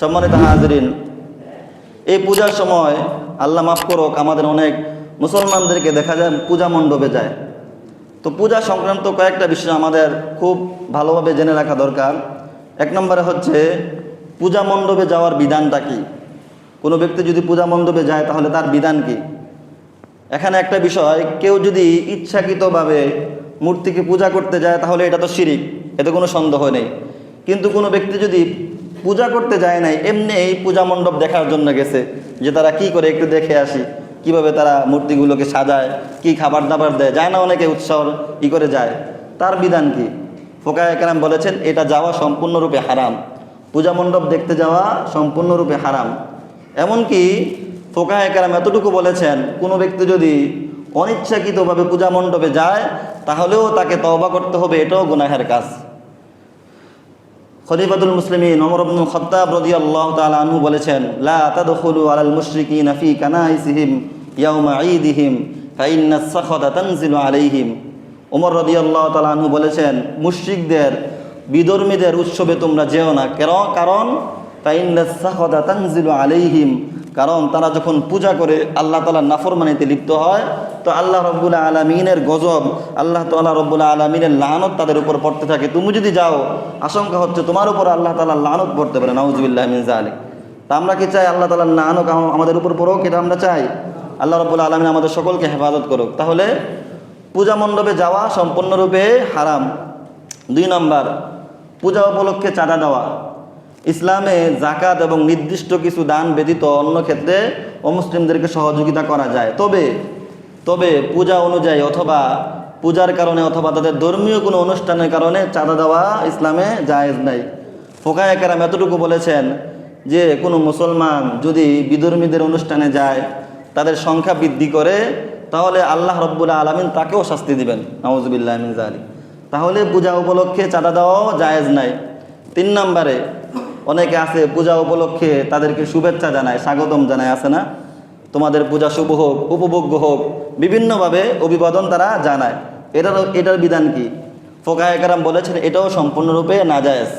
সম্মানিত হাজিরিন, এই পূজার সময় আল্লাহ মাফ করুক, আমাদের অনেক মুসলমানদেরকে দেখা যায় পূজা মণ্ডপে যায়। তো পূজা সংক্রান্ত কয়েকটা বিষয় আমাদের খুব ভালোভাবে জেনে রাখা দরকার। এক নম্বরে হচ্ছে পূজা মণ্ডপে যাওয়ার বিধানটা কী। কোনো ব্যক্তি যদি পূজা মণ্ডপে যায় তাহলে তার বিধান কী। এখানে একটা বিষয়, কেউ যদি ইচ্ছাকৃতভাবে মূর্তিকে পূজা করতে যায় তাহলে এটা তো শিরিক, এতে কোনো সন্দেহ নেই। কিন্তু কোনো ব্যক্তি যদি পূজা করতে যায় নাই, এমনি এই পূজা মণ্ডপ দেখার জন্য গেছে, যে তারা কি করে একটু দেখে আসি, কিভাবে তারা মূর্তিগুলোকে সাজায়, কি খাবার দাবার দেয়, যায় না অনেকে উৎসাহ করে যায়, তার বিধান কি? ফুকাহায়ে কেরাম বলেছেন এটা যাওয়া সম্পূর্ণরূপে হারাম। পূজা মণ্ডপ দেখতে যাওয়া সম্পূর্ণরূপে হারাম। এমনকি ফুকাহায়ে কেরাম এতটুকু বলেছেন, কোনো ব্যক্তি যদি অনিচ্ছাকৃতভাবে পূজা মণ্ডপে যায় তাহলেও তাকে তওবা করতে হবে, এটাও গুনাহের কাজ। খলিফাতুল মুসলিমিন ওমর ইবনুল খাত্তাব রাদিয়াল্লাহু তাআলা আনহু বলেছেন, লা তাদখুলু আলাল মুশরিকিনা ফি কানাইসিহিম ইয়াওমা ঈদিহিম ফাইন্নাস সাখাতা তানজিলু আলাইহিম। ওমর রাদিয়াল্লাহু তাআলা আনহু বলেছেন, মুশরিকদের, বিধর্মীদের উৎসবে তোমরা যেও না। কারণ ফাইন্নাস সাখাতা তানজিলু আলাইহিম, কারণ তারা যখন পূজা করে আল্লাহ তাআলার নাফরমানিতে লিপ্ত হয় তো আল্লাহ রব্বুল আলামিনের গজব, আল্লাহ তাআলা রব্বুল আলামিনের লানত তাদের উপর পড়তে থাকে। তুমি যদি যাও, আশঙ্কা হচ্ছে তোমার উপর আল্লাহ তাআলার লানত পড়তে পারে, নাউযুবিল্লাহি মিন যালিক। তা আমরা কি চাই আল্লাহ তাআলার লানত আমাদের উপর পড়ুক? এটা আমরা চাই। আল্লাহ রব্বুল আলামিন আমাদের সকলকে হেফাজত করুক। তাহলে পূজা মণ্ডপে যাওয়া সম্পূর্ণরূপে হারাম। 2 নম্বর, পূজা উপলক্ষে চাঁদা দেওয়া। ইসলামে জাকাত এবং নির্দিষ্ট কিছু দান ব্যতীত অন্য ক্ষেত্রে অমুসলিমদেরকে সহযোগিতা করা যায়। তবে পূজা অনুযায়ী অথবা পূজার কারণে অথবা তাদের ধর্মীয় কোনো অনুষ্ঠানের কারণে চাঁদা দেওয়া ইসলামে জায়েজ নাই। ফুকাহায়ে কেরাম এতটুকু বলেছেন যে কোনো মুসলমান যদি বিধর্মীদের অনুষ্ঠানে যায়, তাদের সংখ্যা বৃদ্ধি করে, তাহলে আল্লাহ রব্বুল আলামিন তাকেও শাস্তি দিবেন, নাউযুবিল্লাহি মিন যালিক। তাহলে পূজা উপলক্ষে চাঁদা দেওয়াও জায়েজ নাই। 3 নম্বরে, অনেকে আছে পূজা উপলক্ষে তাদেরকে শুভেচ্ছা জানায়, স্বাগতম জানায়, আছে না, তোমাদের পূজা শুভ হোক, উপভোগ্য হোক, বিভিন্নভাবে অভিবাদন তারা জানায়। এটার বিধান কি? ফুকাহায়ে কেরাম বলেছেন এটাও সম্পূর্ণরূপে নাজায়েজ।